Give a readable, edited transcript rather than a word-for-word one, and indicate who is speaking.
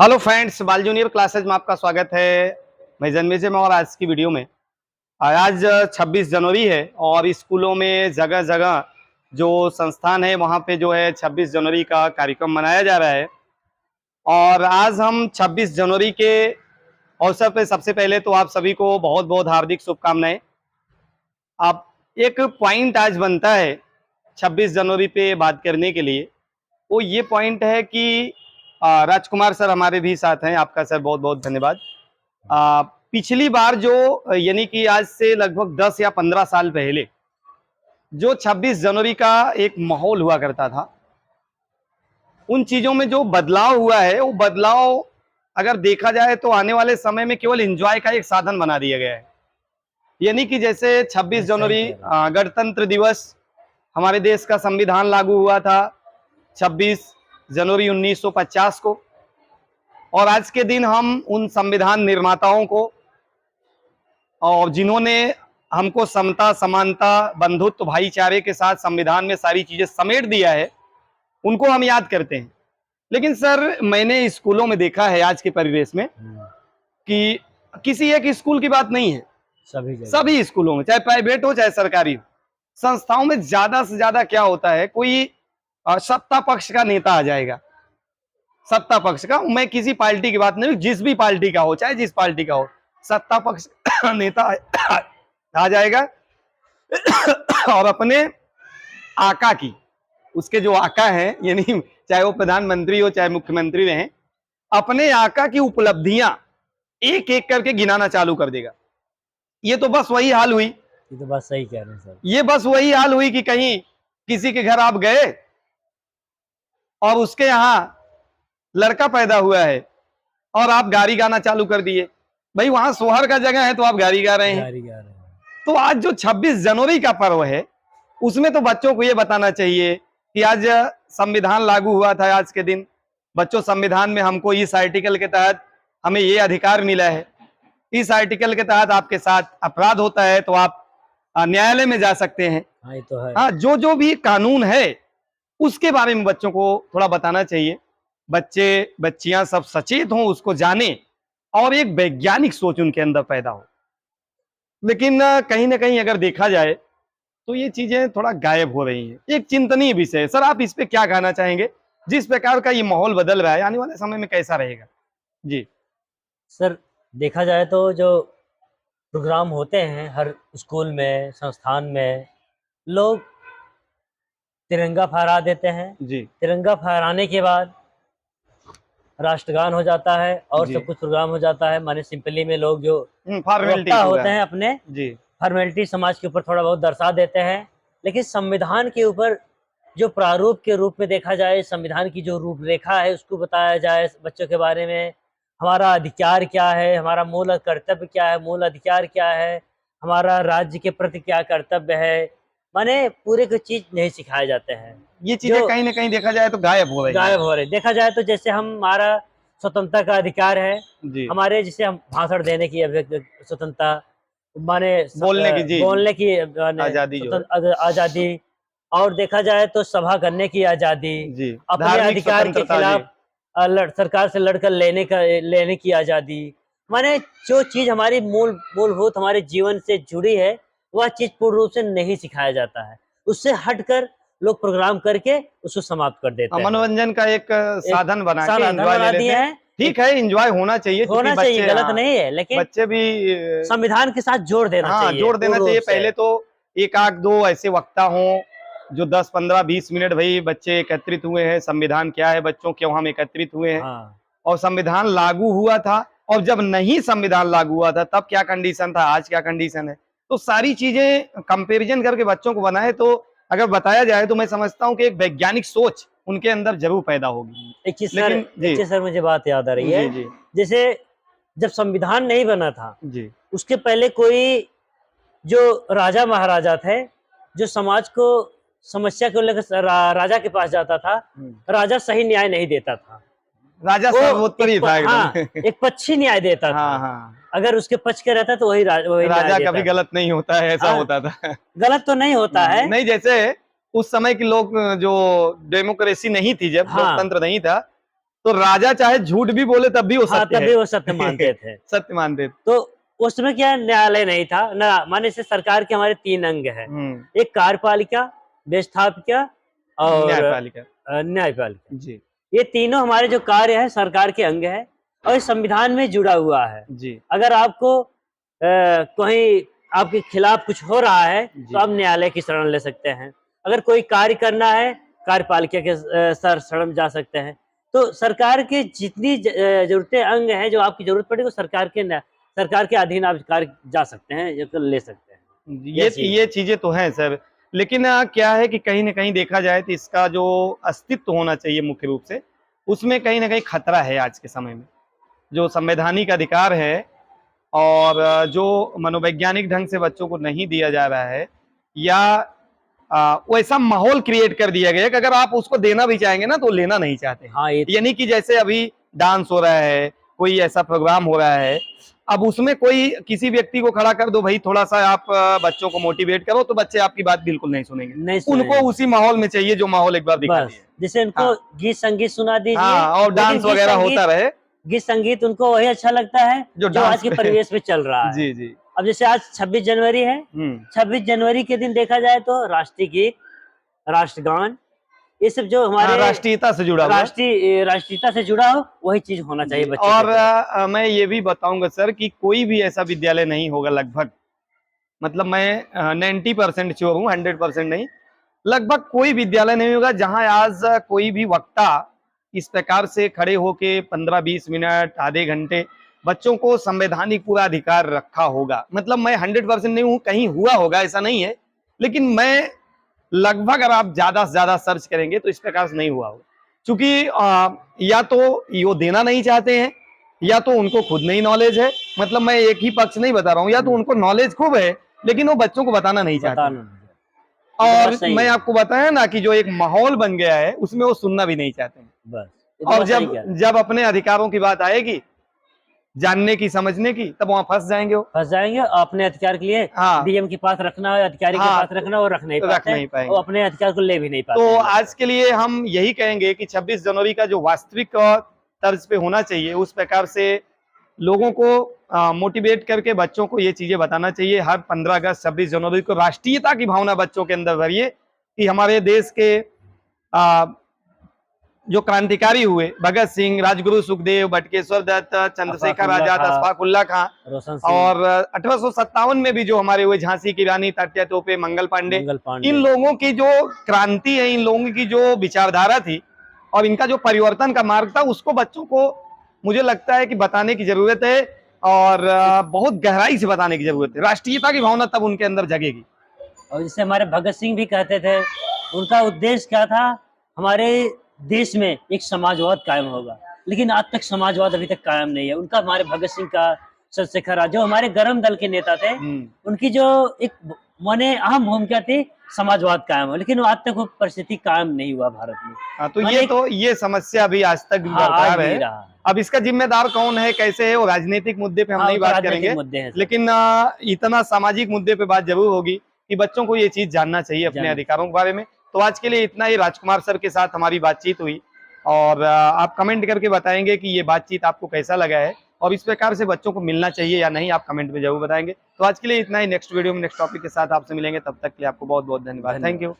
Speaker 1: Hello friends, बाल junior classes में आपका स्वागत है। मैं जन्मेजय में और आज की वीडियो में आज 26 जनवरी है और स्कूलों में जगह जगह जो संस्थान है वहाँ पे जो है 26 जनवरी का कार्यक्रम मनाया जा रहा है। और आज हम 26 जनवरी के अवसर पे सबसे पहले तो आप सभी को बहुत बहुत हार्दिक शुभकामनाएं। आप एक पॉइंट आज बनता है 26 जनवरी पे बात करने के लिए, वो ये पॉइंट है कि राजकुमार सर हमारे भी साथ हैं। आपका सर बहुत बहुत धन्यवाद। पिछली बार जो यानी कि आज से लगभग 10 या 15 साल पहले जो 26 जनवरी का एक माहौल हुआ करता था, उन चीजों में जो बदलाव हुआ है वो बदलाव अगर देखा जाए तो आने वाले समय में केवल एंजॉय का एक साधन बना दिया गया है। यानी कि जैसे 26
Speaker 2: सही
Speaker 1: जनवरी
Speaker 2: कह रहे हैं।
Speaker 1: गणतंत्र दिवस, हमारे देश का संविधान लागू हुआ था 26 जनवरी 1950 को। और आज के दिन हम उन संविधान निर्माताओं को और जिन्होंने हमको समता, समानता, बंधुत्व, भाईचारे के साथ संविधान में सारी चीजें समेट दिया है, उनको हम याद करते हैं। लेकिन सर, मैंने स्कूलों में देखा है आज के परिवेश में कि किसी एक स्कूल की बात नहीं है,
Speaker 2: सभी जगह
Speaker 1: सभी स्कूलों में, चाहे प्राइवेट हो चाहे सरकारी हो, संस्थाओं में ज्यादा से ज्यादा क्या होता है, कोई सत्ता पक्ष का नेता आ जाएगा। सत्ता पक्ष का, मैं किसी पार्टी की बात नहीं, जिस भी पार्टी का हो, चाहे जिस पार्टी का हो, सत्ता पक्ष का नेता आ जाएगा और अपने आका की, उसके जो आका हैं, यानी चाहे वो प्रधानमंत्री हो चाहे मुख्यमंत्री रहे, अपने आका की उपलब्धियां एक एक करके गिनाना चालू कर देगा। ये तो बस वही हाल हुई,
Speaker 2: ये तो बात सही कह रहे हैं सर।
Speaker 1: ये बस वही हाल हुई कि कहीं किसी के घर आप गए और उसके यहां लड़का पैदा हुआ है और आप गारी गाना चालू कर दिए। भाई वहां सोहर का जगह है तो आप गारी गा रहे हैं।
Speaker 2: गाड़ी गा रहे हैं।
Speaker 1: तो आज जो 26 जनवरी का पर्व है, उसमें तो बच्चों को ये बताना चाहिए कि आज संविधान लागू हुआ था। आज के दिन बच्चों, संविधान में हमको इस आर्टिकल के तहत हमें ये अधिकार मिला है, इस आर्टिकल के तहत आपके साथ अपराध होता है तो आप न्यायालय में जा सकते हैं।
Speaker 2: हाँ, ये तो है।
Speaker 1: हाँ, जो जो भी कानून है उसके बारे में बच्चों को थोड़ा बताना चाहिए। बच्चे बच्चियां सब सचेत हों, उसको जाने और एक वैज्ञानिक सोच उनके अंदर पैदा हो। लेकिन कहीं ना कहीं अगर देखा जाए तो ये चीजें थोड़ा गायब हो रही हैं। एक चिंतनीय विषय है सर, आप इस पे क्या कहना चाहेंगे? जिस प्रकार का ये माहौल बदल रहा है, आने वाले समय में कैसा रहेगा? जी।
Speaker 2: सर, देखा जाए तो जो प्रोग्राम होते हैं हर स्कूल में, संस्थान में, लोग तिरंगा फहरा देते हैं।
Speaker 1: जी।
Speaker 2: तिरंगा फहराने के बाद राष्ट्रगान हो जाता है और
Speaker 1: जी।
Speaker 2: सब कुछ प्रोग्राम हो जाता है। माने सिंपली में लोग जो
Speaker 1: फॉर्मेलिटी
Speaker 2: वक्ता
Speaker 1: पूरा
Speaker 2: होते
Speaker 1: है।
Speaker 2: हैं अपने
Speaker 1: जी।
Speaker 2: फॉर्मेलिटी समाज के ऊपर थोड़ा बहुत दर्शा देते हैं। लेकिन संविधान के ऊपर जो प्रारूप के रूप में देखा जाए, संविधान की जो रूपरेखा है उसको बताया जाए बच्चों के बारे में। हमारा अधिकार क्या है, हमारा मूल कर्तव्य क्या है, मूल अधिकार क्या है, हमारा राज्य के प्रति क्या कर्तव्य है, माने पूरे की चीज नहीं सिखाए जाते हैं।
Speaker 1: ये चीजें
Speaker 2: जो
Speaker 1: कहीं ना कहीं देखा जाए तो गायब हो रही हैं।
Speaker 2: गायब हो रहे देखा जाए तो जैसे हमारा स्वतंत्रता का अधिकार है,
Speaker 1: जी।
Speaker 2: हमारे जिसे हम भाषण देने की स्वतंत्रता, माने
Speaker 1: बोलने की, जी,
Speaker 2: बोलने की माने
Speaker 1: आजादी जो है।
Speaker 2: आजादी, और देखा जाए तो सभा करने की आजादी,
Speaker 1: जी।
Speaker 2: अपने
Speaker 1: धार्मिक
Speaker 2: अधिकार के
Speaker 1: स्वतंत्रता। जी।
Speaker 2: खिलाफ सरकार से लड़कर लेने की आजादी। माने जो चीज हमारी मूलभूत हमारे जीवन से जुड़ी है, वह चीज पूर्ण रूप से नहीं सिखाया जाता है। उससे हटकर लोग प्रोग्राम करके उसको समाप्त कर देते हैं।
Speaker 1: मनोरंजन का एक
Speaker 2: एक
Speaker 1: साधन बना के
Speaker 2: साधन
Speaker 1: एंजॉय ले
Speaker 2: बना
Speaker 1: लेते
Speaker 2: दिए
Speaker 1: हैं।
Speaker 2: हैं।
Speaker 1: ठीक है, एंजॉय होना चाहिए क्योंकि
Speaker 2: होना चाहिए,
Speaker 1: बच्चे,
Speaker 2: गलत नहीं है, लेकिन
Speaker 1: बच्चे भी
Speaker 2: संविधान के साथ जोड़ देना
Speaker 1: हाँ,
Speaker 2: चाहिए
Speaker 1: जोड़ देना
Speaker 2: पूर्ण रूप
Speaker 1: चाहिए।
Speaker 2: से।
Speaker 1: पहले तो एक आध दो ऐसे वक्ता हों जो 10 15 20 मिनट, भाई बच्चे एकत्रित हुए हैं, संविधान क्या है बच्चों, क्यों हम एकत्रित हुए हैं,
Speaker 2: हाँ,
Speaker 1: और संविधान लागू हुआ था, और जब नहीं संविधान लागू हुआ था तब क्या कंडीशन था, आज क्या कंडीशन है। तो सारी चीजें कंपैरिजन करके बच्चों को बनाए तो अगर बताया जाए तो मैं समझता हूँ कि एक वैज्ञानिक सोच उनके अंदर जरूर पैदा होगी। लेकिन
Speaker 2: एक
Speaker 1: जी।
Speaker 2: चीज सर मुझे बात याद आ रही
Speaker 1: जी।
Speaker 2: है।
Speaker 1: जी।
Speaker 2: जैसे जब संविधान नहीं बना था,
Speaker 1: जी।
Speaker 2: उसके पहले कोई जो राजा महाराजा थे, जो समाज को समस्या को लेकर राजा के पास जाता था, राजा सही न्याय नहीं देता था।
Speaker 1: राजा
Speaker 2: वो
Speaker 1: सर्वोत्तरी था एकदम।
Speaker 2: हाँ, एक पक्षी न्याय देता
Speaker 1: हाँ
Speaker 2: था।
Speaker 1: हाँ।
Speaker 2: अगर उसके पक्ष के रहता तो वही न्याय
Speaker 1: राजा कभी
Speaker 2: देता था।
Speaker 1: गलत नहीं होता है, ऐसा
Speaker 2: हाँ,
Speaker 1: होता था।
Speaker 2: गलत तो नहीं होता है।
Speaker 1: नहीं, जैसे उस समय के लोग जो डेमोक्रेसी नहीं थी, जब
Speaker 2: हाँ,
Speaker 1: लोकतंत्र नहीं था, तो राजा चाहे झूठ भी बोले तब भी वो
Speaker 2: हाँ,
Speaker 1: सत्य
Speaker 2: तभी
Speaker 1: है।
Speaker 2: वो सत्य मानते थे।
Speaker 1: सत्य मानते थे।
Speaker 2: तो उस समय क्या न्यायालय नहीं था ना, माने से सरकार के हमारे 3 अंग हैं। एक कार्यपालिका, व्यवस्थापिका और
Speaker 1: न्यायपालिका।
Speaker 2: न्यायपालिका।
Speaker 1: जी,
Speaker 2: ये तीनों हमारे जो कार्य है सरकार के अंग है और ये संविधान में जुड़ा हुआ है।
Speaker 1: जी,
Speaker 2: अगर आपको कहीं आपके खिलाफ कुछ हो रहा है तो
Speaker 1: जी,
Speaker 2: आप न्यायालय की शरण ले सकते हैं। अगर कोई कार्य करना है कार्यपालिका के शरण जा सकते हैं। तो सरकार के जितनी ज़रूरतें अंग हैं जो आपकी ज़रूरत पड़े वो सरकार के अधीन आप कार्य जा सकते हैं, या तो ले सकते हैं। यह चीज़
Speaker 1: ये
Speaker 2: है।
Speaker 1: चीज़ें तो हैं सर। लेकिन क्या है कि कहीं न कहीं देखा जाए तो इसका जो अस्तित्व होना चाहिए मुख्य रूप से, उसमें कहीं न कहीं खतरा है आज के समय में। जो संवैधानिक अधिकार है और जो मनोवैज्ञानिक ढंग से बच्चों को नहीं दिया जा रहा है, या वैसा माहौल क्रिएट कर दिया गया है कि अगर आप उसको देना भी चाहेंगे ना तो लेना नहीं चाहते हैं।
Speaker 2: हाँ, ये
Speaker 1: यानी कि जैसे अभी डांस हो रहा है, कोई ऐसा प्रोग्राम हो रहा है, अब उसमें कोई किसी व्यक्ति को खड़ा कर दो, भाई थोड़ा-सा आप बच्चों को मोटिवेट करो, तो बच्चे आपकी बात बिल्कुल नहीं सुनेंगे।
Speaker 2: नहीं
Speaker 1: उनको
Speaker 2: सुनेंगे।
Speaker 1: उसी माहौल में चाहिए जो माहौल एक बार दिखा
Speaker 2: बस,
Speaker 1: दिए।
Speaker 2: जैसे उनको
Speaker 1: हाँ,
Speaker 2: गीत-संगीत सुना दीजिए,
Speaker 1: हाँ, और
Speaker 2: लेकिन
Speaker 1: डांस वगैरह होता रहे,
Speaker 2: गीत-संगीत उनको वही अच्छा लगता है,
Speaker 1: जो
Speaker 2: जो आज
Speaker 1: डांस
Speaker 2: के
Speaker 1: पे
Speaker 2: परिवेश में चल रहा है।
Speaker 1: जी, जी।
Speaker 2: अब जैसे आज 26 जनवरी है,
Speaker 1: हुँ।
Speaker 2: 26 जनवरी के दिन देखा जाए तो राष्ट्रीय गीत, राष्ट्रगान, ये सब जो
Speaker 1: हाँ,
Speaker 2: हमारे
Speaker 1: राष्ट्रीयता से जुड़ा हुआ।
Speaker 2: राष्ट्रीयता से जुड़ा हो, वही चीज़ होना चाहिए
Speaker 1: जी,
Speaker 2: बच्चों के
Speaker 1: और
Speaker 2: तरफ।
Speaker 1: मैं ये भी बताऊँगा सर कि कोई भी ऐसा विद्यालय नहीं होगा लगभग, मतलब मैं 90% श्योर हूँ, 100% नहीं। लगभग कोई विद्यालय नहीं होगा जहाँ आज कोई भी वक्ता इस प्रकार से खड़े होके 15-20 मिनट, आधे घंटे बच्चों को संवैधानिक पूरा अधिकार रखा होगा। मतलब मैं 100% नहीं हूँ, कहीं हुआ होगा ऐसा नहीं है, लेकिन मैं लगभग अगर आप ज़्यादा से ज़्यादा सर्च करेंगे तो इस प्रकार से नहीं हुआ होगा। चूँकि या तो वो देना नहीं चाहते हैं, या तो उनको खुद नहीं नॉलेज है। मतलब मैं एक ही पक्ष नहीं बता रहा हूँ, या तो
Speaker 2: हुँ,
Speaker 1: उनको नॉलेज खूब है, लेकिन वो बच्चों को बताना नहीं चाहते हैं।
Speaker 2: बताना नहीं है। ये तो बात
Speaker 1: और
Speaker 2: सही
Speaker 1: मैं
Speaker 2: है।
Speaker 1: आपको बताया ना कि जो एक माहौल बन गया है, उसमें वो सुनना भी नहीं चाहते हैं।
Speaker 2: बस, ये तो
Speaker 1: और
Speaker 2: बात सही कह रहे हैं।
Speaker 1: जब अपने अधिकारों की बात आएगी, जानने की, समझने की, तब वहाँ फँस जाएँगे वो।
Speaker 2: फँस जाएँगे और अपने अधिकार के लिए
Speaker 1: हाँ,
Speaker 2: डीएम के पास रखना है, अधिकारी के
Speaker 1: हाँ,
Speaker 2: पास रखना है, वो रख नहीं
Speaker 1: रख
Speaker 2: पाते हैं
Speaker 1: नहीं
Speaker 2: और
Speaker 1: पाएँगे।
Speaker 2: अपने अधिकार को ले भी नहीं
Speaker 1: तो
Speaker 2: पाते हैं
Speaker 1: आज
Speaker 2: लोग।
Speaker 1: के लिए हम यही कहेंगे कि 26 जनवरी का जो वास्तविक तर्ज पे होना चाहिए, उस प्रकार से लोगों को मोटिवेट करके बच्चों को ये चीज़ें बताना चाहिए। हर 15 अगस्त, 26 जनवरी को राष्ट्रीयता की भावना बच्चों के अंदर भरिए कि हमारे देश के अ, जो क्रांतिकारी हुए, भगत सिंह, राजगुरु सुखदेव, बटुकेश्वर दत्त, चंद्रशेखर
Speaker 2: अफाकुल्ला
Speaker 1: आज़ाद,
Speaker 2: खां,
Speaker 1: अशफाक उल्लाह खां,
Speaker 2: रोशन सिंह,
Speaker 1: और 1857 में भी जो हमारे हुए झांसी की रानी, तात्या तोपे, मंगल पांडे,
Speaker 2: मंगल
Speaker 1: इन
Speaker 2: पांडे।
Speaker 1: लोगों की जो क्रांति है, इन लोगों की जो विचारधारा थी और इनका जो परिवर्तन का मार्ग था, उसको बच्चों को मुझे लगता है कि बताने की ज़रूरत है, और बहुत गहराई से बताने की ज़रूरत है। राष्ट्रीयता की भावना तब उनके अंदर जगेगी।
Speaker 2: और जैसे हमारे भगत सिंह भी कहते थे, उनका उद्देश्य क्या था? हमारे देश में एक समाजवाद कायम होगा, लेकिन आज तक समाजवाद अभी तक कायम नहीं है। उनका, हमारे भगत सिंह का, चंद्रशेखर आज़ाद जो हमारे गर्म दल के नेता थे,
Speaker 1: हुँ।
Speaker 2: उनकी जो एक माने अहम भूमिका थी, समाजवाद कायम हो, लेकिन वो आज तक वो परिस्थिति कायम नहीं हुआ भारत में।
Speaker 1: हाँ,
Speaker 2: माने
Speaker 1: ये समस्या अभी आज तक भी
Speaker 2: हाँ, आज
Speaker 1: बरकरार
Speaker 2: भी
Speaker 1: है।
Speaker 2: रहा है।
Speaker 1: अब इसका जिम्मेदार कौन है, कैसे है, वो राजनीतिक मुद्दे पे हम
Speaker 2: हाँ, वो
Speaker 1: नहीं
Speaker 2: तो
Speaker 1: बात
Speaker 2: राजनीतिक
Speaker 1: करेंगे,
Speaker 2: मुद्दे हैं सब।
Speaker 1: लेकिन इतना सामाजिक मुद्दे पे बात ज़रूर होगी कि बच्चों को ये चीज़ जानना चाहिए अपने
Speaker 2: जानना
Speaker 1: अधिकारों
Speaker 2: चाहिए।
Speaker 1: के बारे में। तो आज के लिए इतना ही। राजकुमार सर के साथ हमारी बातचीत हुई, और आप कमेंट करके बताएँगे कि ये बातचीत आपको कैसा लगा है, और इस प्रकार से बच्चों को मिलना चाहिए या नहीं, आप कमेंट में ज़रूर बताएँगे। तो आज के लिए इतना ही। नेक्स्ट वीडियो में नेक्स्ट टॉपिक के साथ आपसे मिलेंगे, तब तक के लिए आपको बहुत-बहुत धन्यवाद। थैंक
Speaker 2: धन्यवाद।
Speaker 1: यू।